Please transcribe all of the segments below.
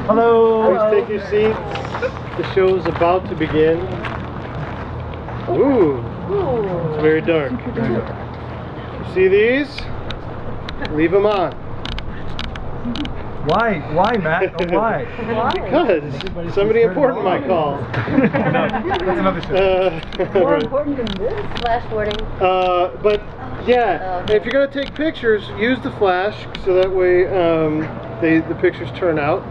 Hello. Please take your seats. The show is about to begin. Ooh, it's very dark. You see these? Leave them on. Why? Why, Matt? Oh, why? Because somebody important might call. That's another show. More important than this? Flash warning. But yeah, if you're gonna take pictures, use the flash so that way the pictures turn out.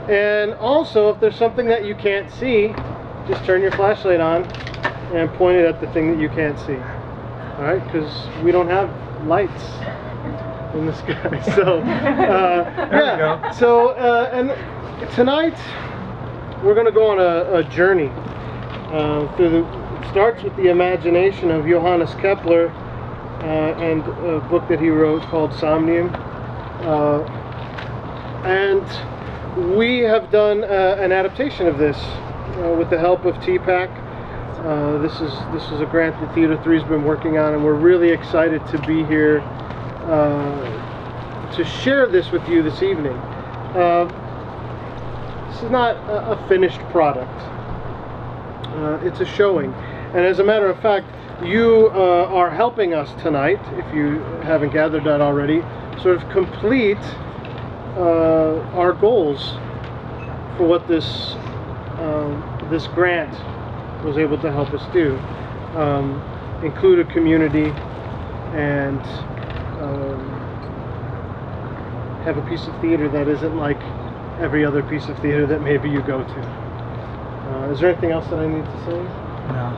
And also, if there's something that you can't see, just turn your flashlight on and point it at the thing that you can't see. All right, because we don't have lights in the sky. So yeah. So and tonight we're going to go on a journey through the. It starts with the imagination of Johannes Kepler and a book that he wrote called Somnium, and we have done an adaptation of this with the help of TPAC. This is a grant that Theater 3 has been working on, and we're really excited to be here to share this with you this evening. This is not a finished product. It's a showing, and as a matter of fact, you are helping us tonight, if you haven't gathered that already, sort of complete our goals for what this this grant was able to help us do. Include a community and have a piece of theater that isn't like every other piece of theater that maybe you go to. Is there anything else that I need to say? No.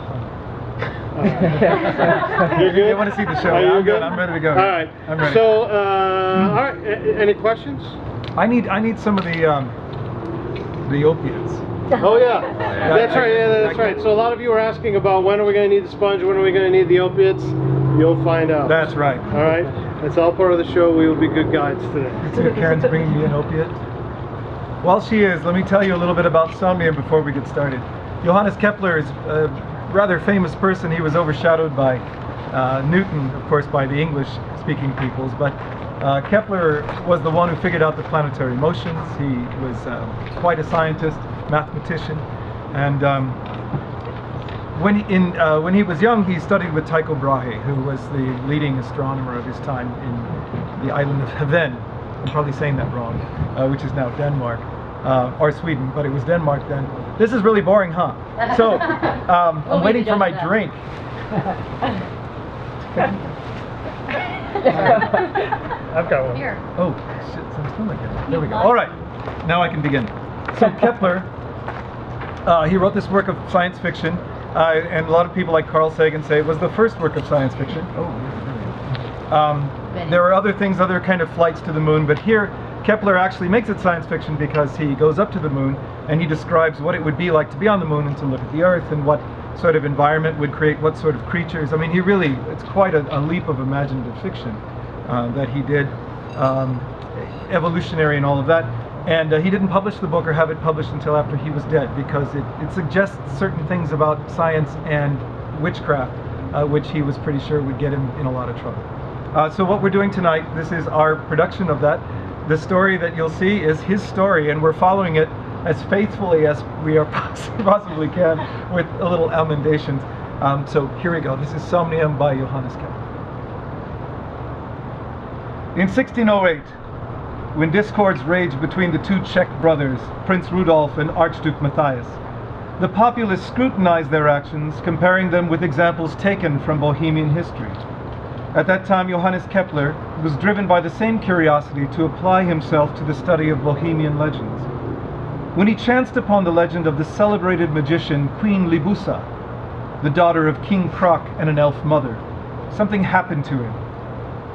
You're good? You want to see the show? Are you I'm good? I'm ready to go. All right. I'm ready. So, all right. Any questions? I need some of the opiates. Oh yeah, that's right. Yeah, that's right. So a lot of you are asking about when are we going to need the sponge? When are we going to need the opiates? You'll find out. That's right. All right. It's all part of the show. We will be good guides today. So Karen's bringing me an opiate. While she is, let me tell you a little bit about Somnium before we get started. Johannes Kepler is a rather famous person. He was overshadowed by Newton, of course, by the English-speaking peoples, but Kepler was the one who figured out the planetary motions. He was quite a scientist, mathematician, and when he was young, he studied with Tycho Brahe, who was the leading astronomer of his time in the island of Hven. I'm probably saying that wrong, which is now Denmark, or Sweden, but it was Denmark then. This is really boring, huh? So, I'm waiting for my drink. I've got one. Here. Oh, shit, so I'm still like it. There we go. All right, now I can begin. So Kepler, he wrote this work of science fiction, and a lot of people like Carl Sagan say it was the first work of science fiction. Oh, there are other things, other kind of flights to the moon, but here Kepler actually makes it science fiction because he goes up to the moon and he describes what it would be like to be on the moon and to look at the Earth and what sort of environment would create what sort of creatures. I mean, it's quite a leap of imaginative fiction that he did, evolutionary and all of that. And he didn't publish the book or have it published until after he was dead because it suggests certain things about science and witchcraft, which he was pretty sure would get him in a lot of trouble. So what we're doing tonight, this is our production of that. The story that you'll see is his story, and we're following it as faithfully as we are possibly can with a little emendations. So here we go. This is Somnium by Johannes Kepler. In 1608, when discords raged between the two Czech brothers, Prince Rudolf and Archduke Matthias, the populace scrutinized their actions, comparing them with examples taken from Bohemian history. At that time, Johannes Kepler was driven by the same curiosity to apply himself to the study of Bohemian legends. When he chanced upon the legend of the celebrated magician Queen Libussa, the daughter of King Krak and an elf mother, something happened to him.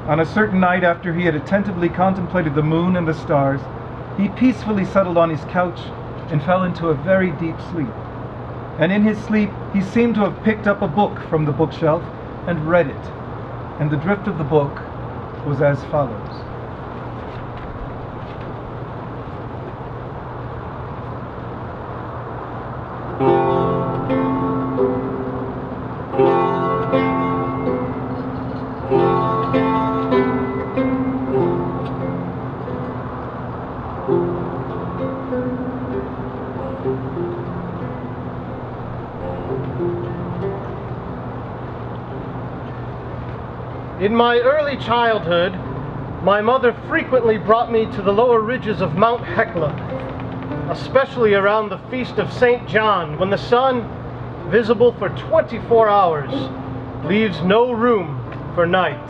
On a certain night, after he had attentively contemplated the moon and the stars, he peacefully settled on his couch and fell into a very deep sleep. And in his sleep, he seemed to have picked up a book from the bookshelf and read it. And the drift of the book was as follows. In my early childhood, my mother frequently brought me to the lower ridges of Mount Hecla, especially around the Feast of St. John, when the sun, visible for 24 hours, leaves no room for night.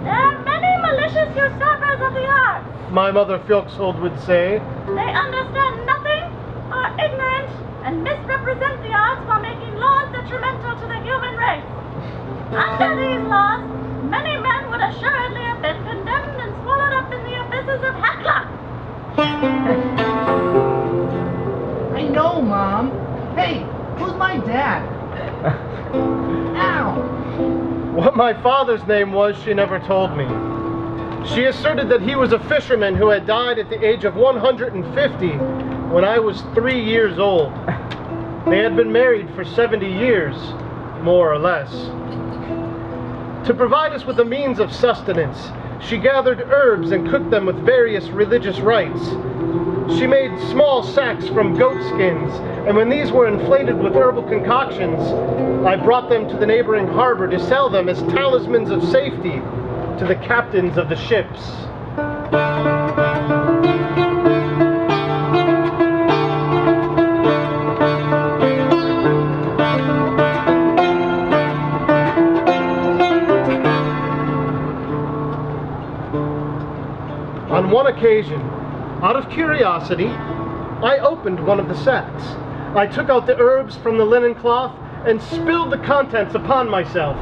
There are many malicious usurpers of the arts. My mother Fjoksold would say. They understand nothing, are ignorant, and misrepresent the arts while making laws detrimental to the human race. Under these laws, many men would assuredly have been condemned and swallowed up in the abysses of Hecla. I know, Mom. Hey, who's my dad? Ow! What my father's name was, she never told me. She asserted that he was a fisherman who had died at the age of 150 when I was 3 years old. They had been married for 70 years, more or less. To provide us with the means of sustenance, she gathered herbs and cooked them with various religious rites. She made small sacks from goat skins, and when these were inflated with herbal concoctions, I brought them to the neighboring harbor to sell them as talismans of safety to the captains of the ships. On one occasion, out of curiosity, I opened one of the sacks. I took out the herbs from the linen cloth and spilled the contents upon myself.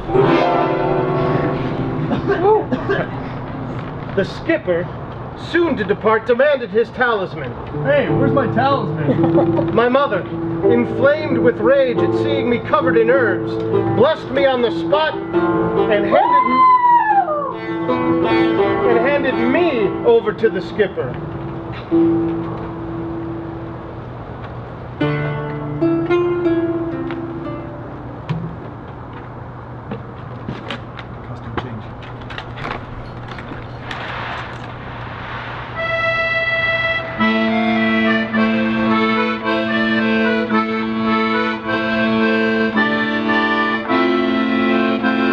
The skipper, soon to depart, demanded his talisman. Hey, where's my talisman? My mother, inflamed with rage at seeing me covered in herbs, blessed me on the spot and handed me over to the skipper. Costume change.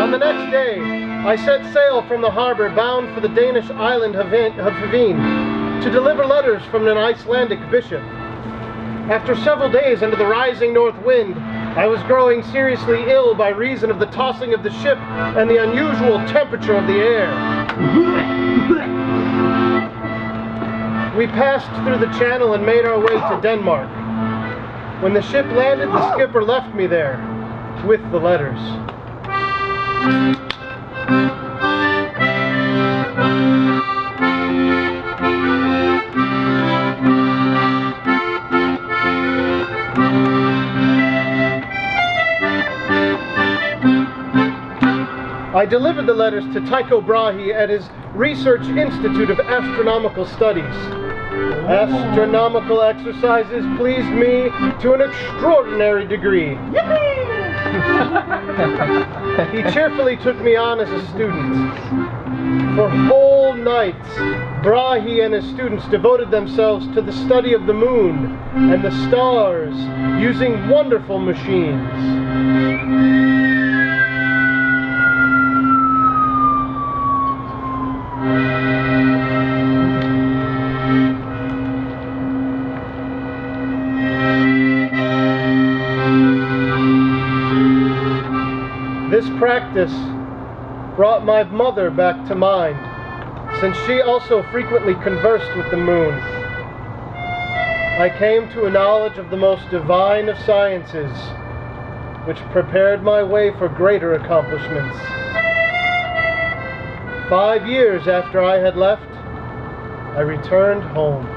On the next day, I set sail from the harbor bound for the Danish island of Hveen to deliver letters from an Icelandic bishop. After several days under the rising north wind, I was growing seriously ill by reason of the tossing of the ship and the unusual temperature of the air. We passed through the channel and made our way to Denmark. When the ship landed, the skipper left me there with the letters. I delivered the letters to Tycho Brahe at his Research Institute of Astronomical Studies. Astronomical exercises pleased me to an extraordinary degree. He cheerfully took me on as a student. For whole nights, Brahe and his students devoted themselves to the study of the moon and the stars using wonderful machines. This practice brought my mother back to mind, since she also frequently conversed with the moon. I came to a knowledge of the most divine of sciences, which prepared my way for greater accomplishments. 5 years after I had left, I returned home.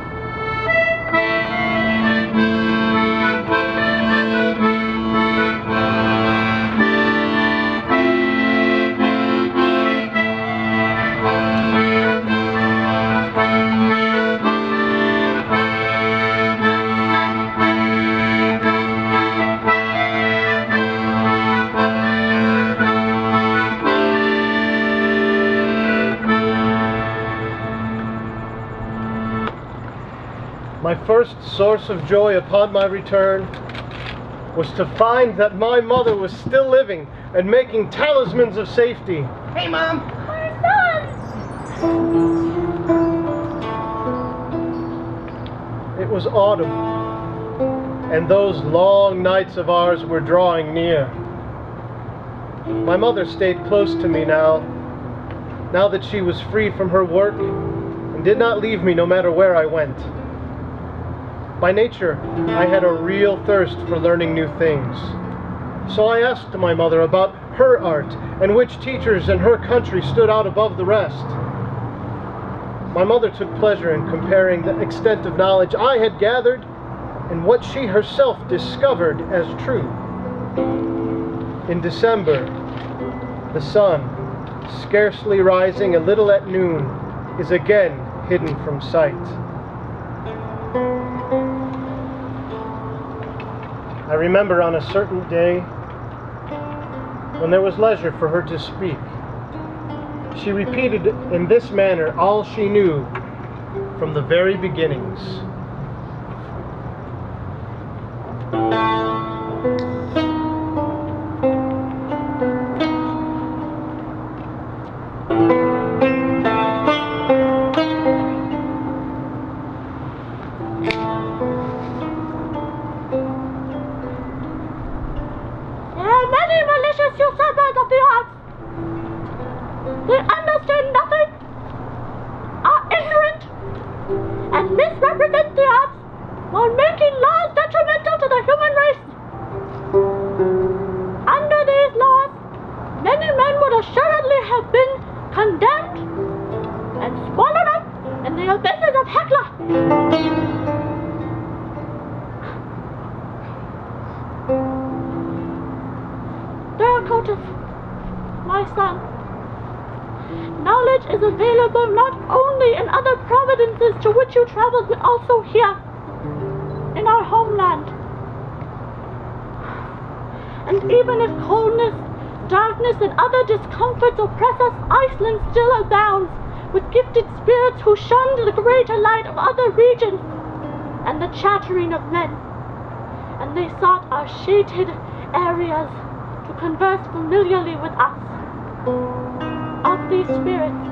My first source of joy upon my return was to find that my mother was still living and making talismans of safety. Hey, Mom! My son! It was autumn, and those long nights of ours were drawing near. My mother stayed close to me now that she was free from her work, and did not leave me no matter where I went. By nature, I had a real thirst for learning new things. So I asked my mother about her art and which teachers in her country stood out above the rest. My mother took pleasure in comparing the extent of knowledge I had gathered and what she herself discovered as true. In December, the sun, scarcely rising a little at noon, is again hidden from sight. I remember on a certain day, when there was leisure for her to speak, she repeated in this manner all she knew from the very beginnings. They understand nothing, are ignorant, and misrepresent the arts while making laws detrimental to the human race. Under these laws, many men would assuredly have been condemned and swallowed up in the abysses of Hekla. Duracotus, my son, knowledge is available not only in other providences to which you traveled, but also here, in our homeland. And even if coldness, darkness, and other discomforts oppress us, Iceland still abounds with gifted spirits who shunned the greater light of other regions and the chattering of men. And they sought our shaded areas to converse familiarly with us. Of these spirits,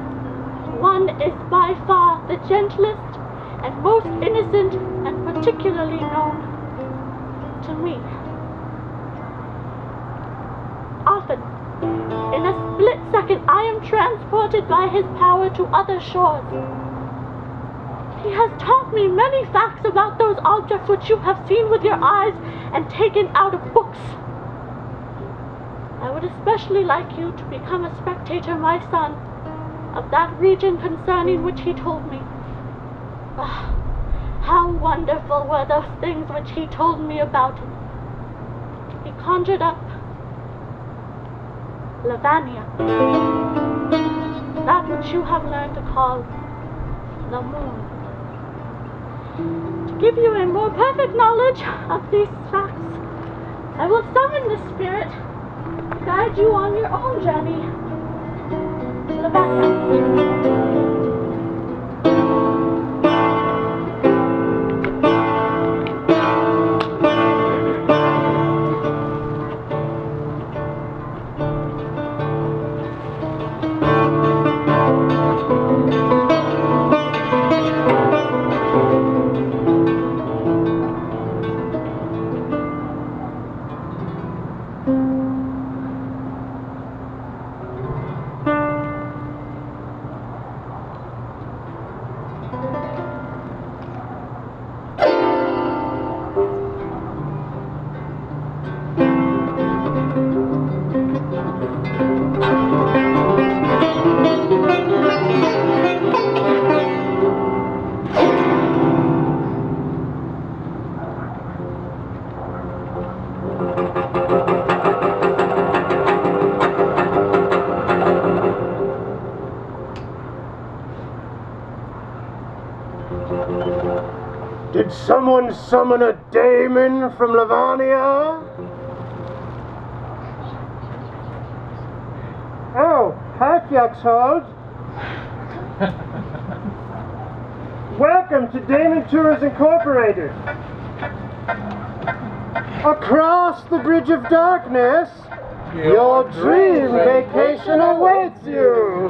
one is by far the gentlest and most innocent, and particularly known to me. Often, in a split second, I am transported by his power to other shores. He has taught me many facts about those objects which you have seen with your eyes and taken out of books. I would especially like you to become a spectator, my son, of that region concerning which he told me. Ah, how wonderful were those things which he told me about it. He conjured up Lavania, that which you have learned to call the moon. To give you a more perfect knowledge of these facts, I will summon the spirit to guide you on your own journey to Lavania. Did someone summon a daemon from Lavania? Oh, hi, Fjaxhold. Welcome to Daemon Tours Incorporated. Across the Bridge of Darkness, your dream vacation awaits you.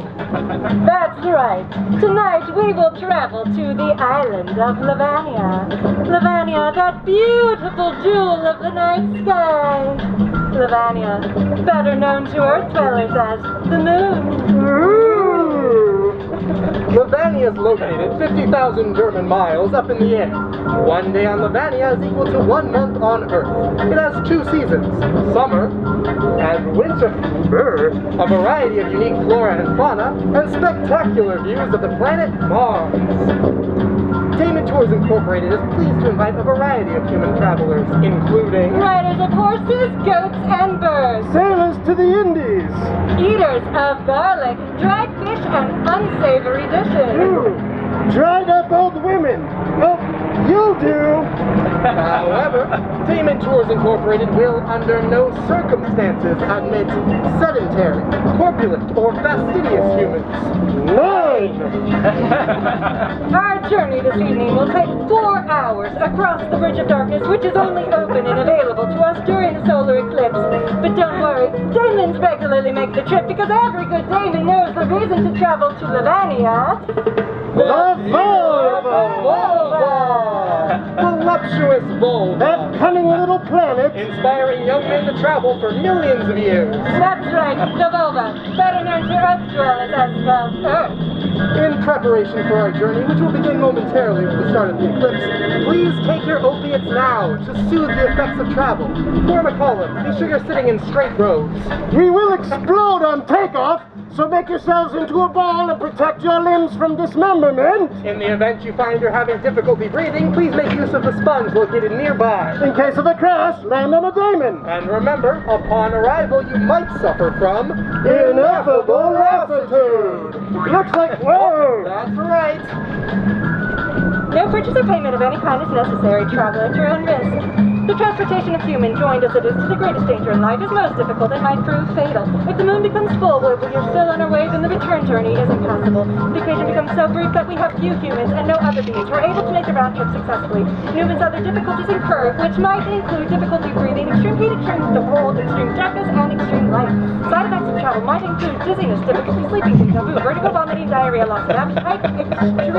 That's right. Tonight we will travel to the island of Lavania. Lavania, that beautiful jewel of the night sky. Lavania, better known to Earth dwellers as the moon. Lavania is located 50,000 German miles up in the air. 1 day on Lavania is equal to 1 month on Earth. It has 2 seasons, summer and winter. A variety of unique flora and fauna, and spectacular views of the planet Mars. Damon Tours Incorporated is pleased to invite a variety of human travelers, including Riders of horses, goats, and birds. Sailors to the Indies. Eaters of garlic, dried fish, and unsavory dishes. Dried up old women. Oh, you'll do. However, Damon Tours Incorporated will under no circumstances admit sedentary, corpulent, or fastidious humans. Nine. Our journey this evening will take 4 hours across the Bridge of Darkness, which is only open and available to us during the solar eclipse. But don't worry, Damons regularly make the trip because every good Damon knows the reason to travel to Lavania. The Volva. Voluptuous Volva. That cunning little planet. Inspiring young men to travel for millions of years. That's right, the Volva, better known to Earth dwellers as the Earth. In preparation for our journey, which will begin momentarily with the start of the eclipse, please take your opiates now to soothe the effects of travel. Form a column. Be sure you're sitting in straight rows. We will explode on takeoff, so make yourselves into a ball and protect your limbs from dismemberment. In the event you find you're having difficulty breathing, please make use of the sponge located nearby. In case of a crash, land on a Damon. And remember, upon arrival, you might suffer from Ineffable lassitude. Looks like, whoa. That's right. No purchase or payment of any kind is necessary. Travel at your own risk. The transportation of humans, joined as it is to the greatest danger in life, is most difficult and might prove fatal. If the moon becomes full while we are still on our way, then the return journey is impossible. The occasion becomes so brief that we have few humans and no other beings who are able to make the round trip successfully. Numerous other difficulties incur, which might include difficulty breathing, extreme heat, extreme cold, extreme darkness, and extreme light. Side effects of travel might include dizziness, difficulty sleeping, deja vu, vertigo, vomiting, diarrhea, loss of appetite, extreme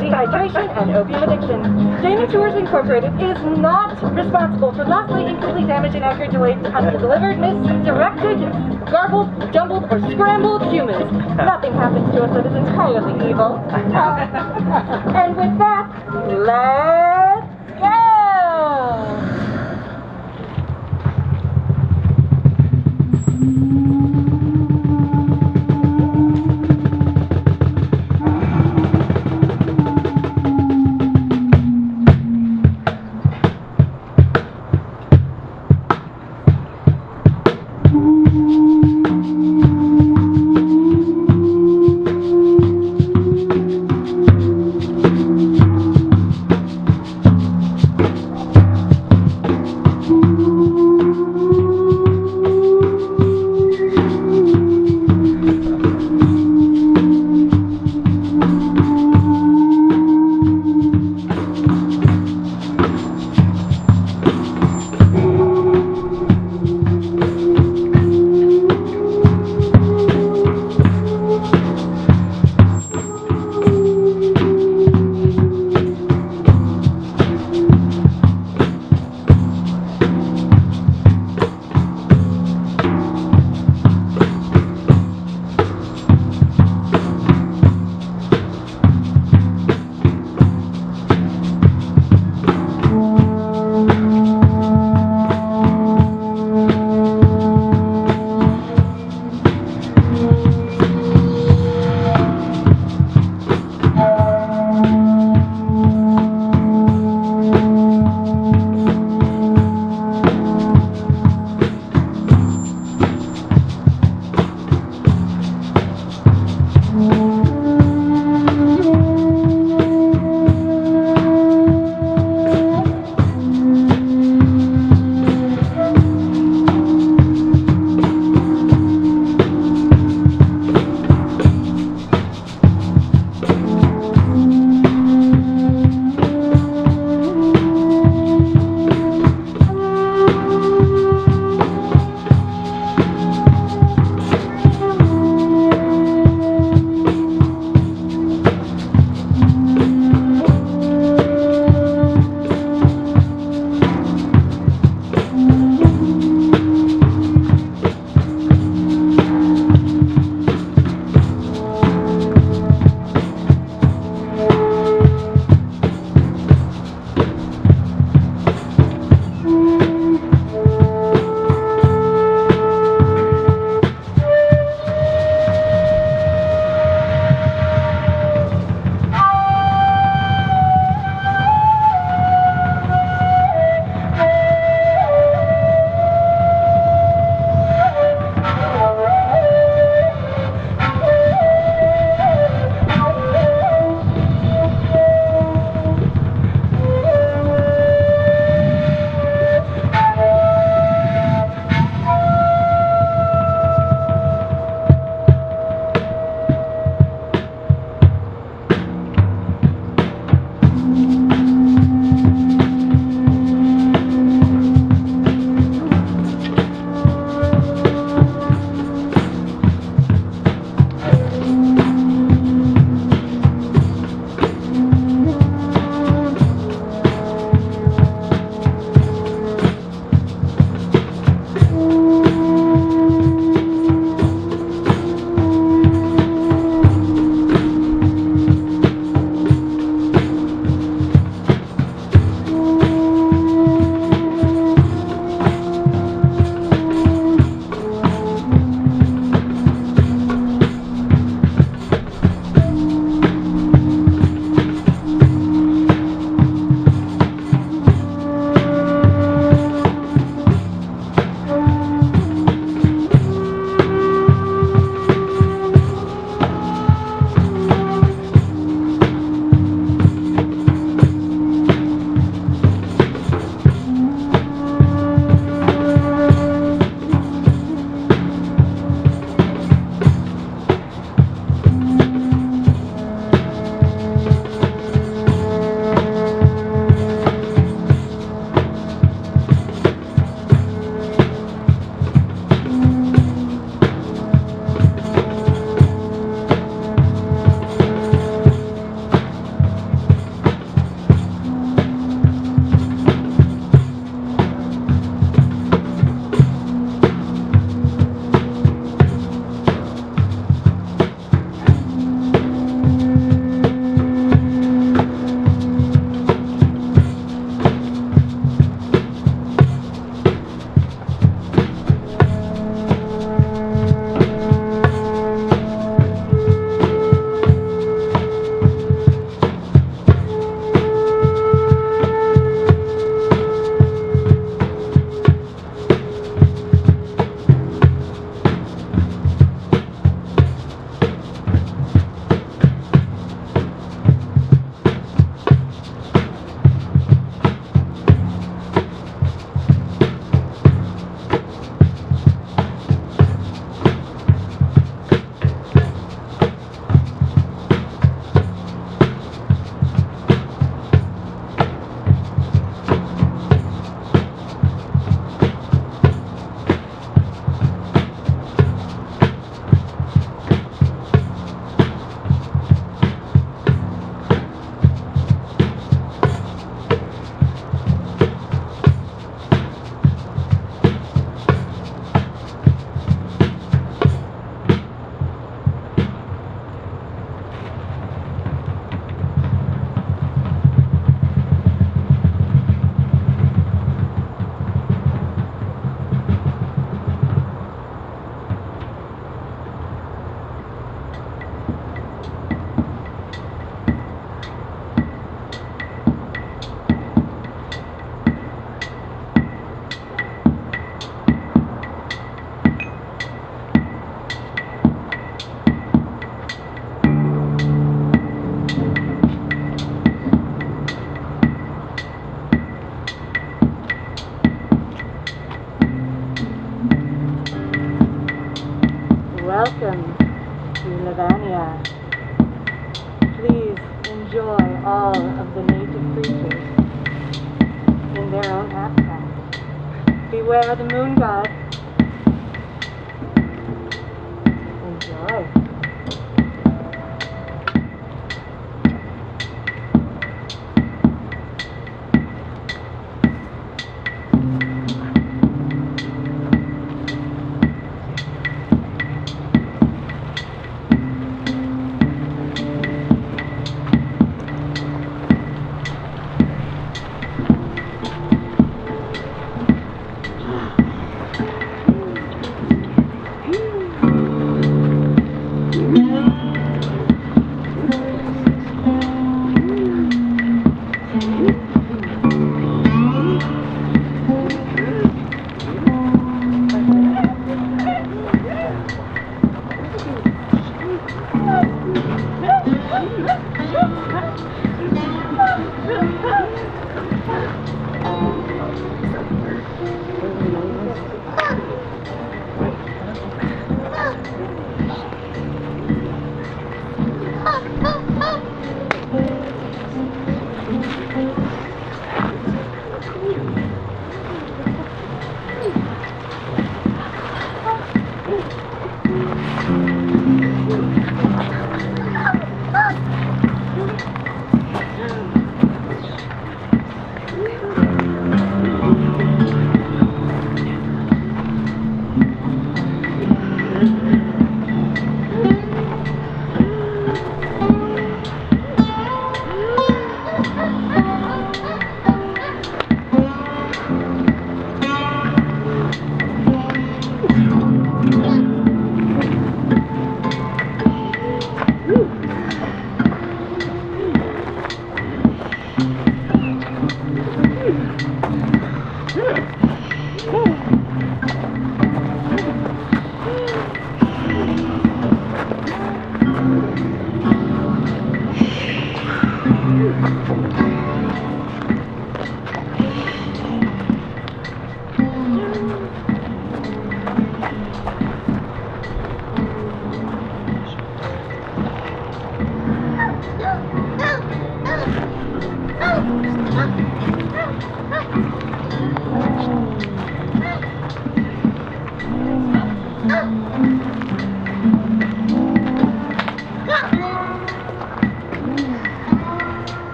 dehydration, and opium addiction. Damon Tours Incorporated is not responsible for lastly incomplete damage, inaccurate, delayed, undelivered, misdirected, garbled, jumbled, or scrambled humans. Nothing happens to us that is entirely evil. And with that, let's go! enjoy all of the native creatures in their own habitat. Beware the moon god. Enjoy.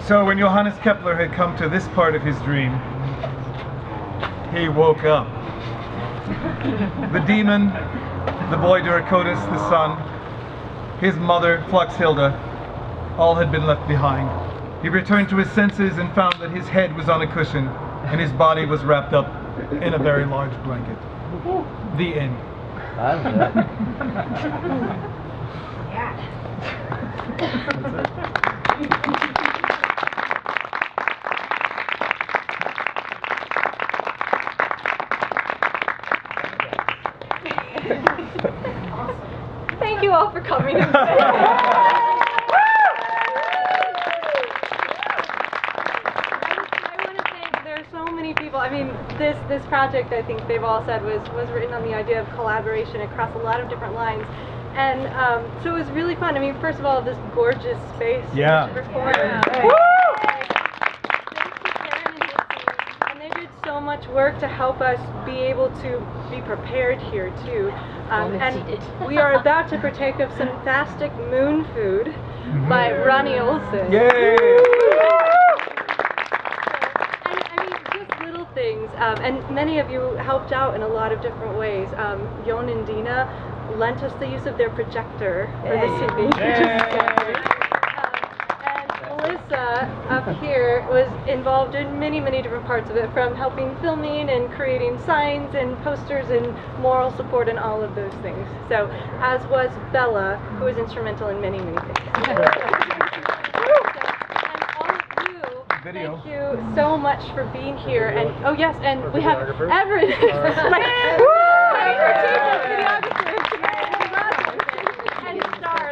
So when Johannes Kepler had come to this part of his dream, he woke up. The demon, the boy Duracotus, the son, his mother, Flaxhilda, all had been left behind. He returned to his senses and found that his head was on a cushion and his body was wrapped up in a very large blanket. The end. Thank you all for coming. so many people. I mean, this project, I think they've all said, was written on the idea of collaboration across a lot of different lines. And so it was really fun. I mean, first of all, this gorgeous space. Yeah. To perform. Woo! And they did so much work to help us be able to be prepared here too. And we are about to partake of some fantastic moon food by Ronnie Olson. Yay! And I mean, just little things. And many of you helped out in a lot of different ways. Yon and Dina lent us the use of their projector for the TV. And Melissa up here was involved in many, many different parts of it, from helping filming and creating signs and posters and moral support and all of those things. So, as was Bella, who was instrumental in many, many things. And all of you, thank you so much for being here. And oh yes, and we have everything.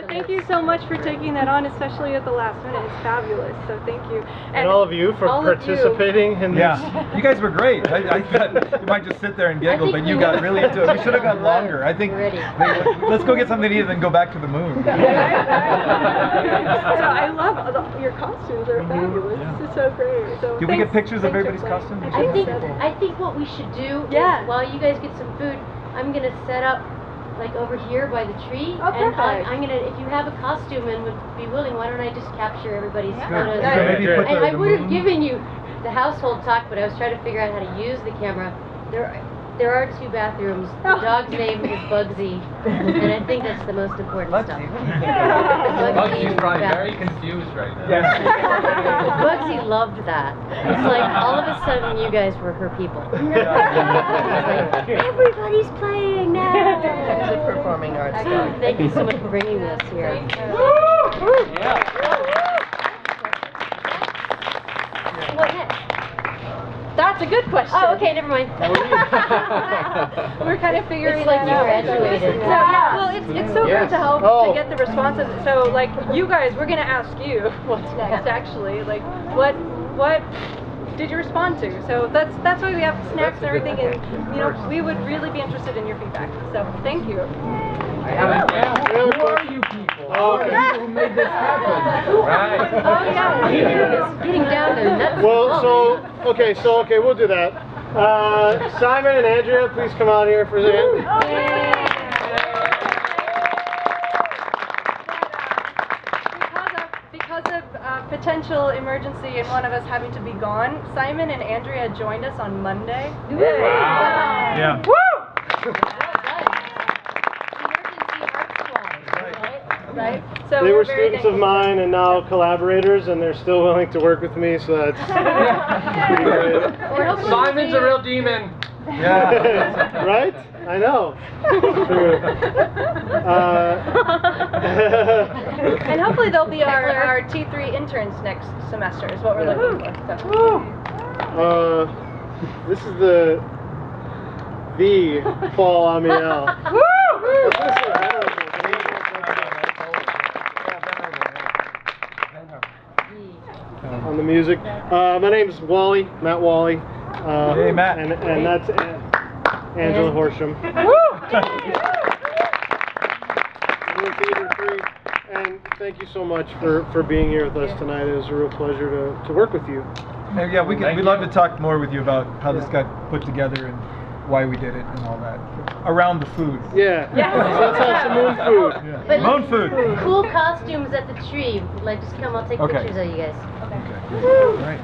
Thank you so much for taking that on, especially at the last minute. It's fabulous, so thank you. And all of you for participating in this. Yeah, you guys were great. I thought you might just sit there and giggle, but you got really into it. We should have gone longer. I think, let's go get something to eat and then go back to the moon. So I love your costumes are fabulous. This is so great. So Did we get pictures of everybody's costumes? I think what we should do is, while you guys get some food, I'm gonna set up like over here by the tree, and I'm gonna, if you have a costume and would be willing, why don't I just capture everybody's photos? And I would have given you the household talk, but I was trying to figure out how to use the camera. There are 2 bathrooms. The dog's name is Bugsy, and I think that's the most important stuff. Bugsy's probably very confused right now. Bugsy loved that. It's like all of a sudden you guys were her people. It's like, everybody's playing now. It's a performing arts dog. Thank you so much for bringing this here. What next? That's a good question. Oh, okay, never mind. We're kind of figuring It's like that you out. graduated. So yeah, well, it's so great to help to get the responses. So like you guys, we're gonna ask you what's next. Actually, like what did you respond to? So that's why we have snacks and everything, and you know we would really be interested in your feedback. So thank you. I haven't asked. Who are you people? Who made this happen? Right. Oh yeah. Getting down there. Nuts. Well, okay, we'll do that. Simon and Andrea, please come out here for a second. Because of potential emergency and one of us having to be gone, Simon and Andrea joined us on Monday. Wow. Yeah. Woo! Right? So They were students of mine and now collaborators, and they're still willing to work with me, so that's pretty great. Simon's a real demon. Yeah. Right? I know. True. And hopefully they'll be our T3 interns next semester is what we're looking for. So. This is the Paul Amiel. On the music. My name's Wally, Matt Wally. Hey, Matt. And that's Angela Horsham. Theater 3. And thank you so much for being here with us tonight. It was a real pleasure to work with you. And yeah, we'd love to talk more with you about how this got put together and why we did it and all that. Around the food. Yeah. So let's have some moon food. Yeah. But Moon food. Cool costumes at the tree. Like, just come, I'll take pictures of you guys. Okay. All right.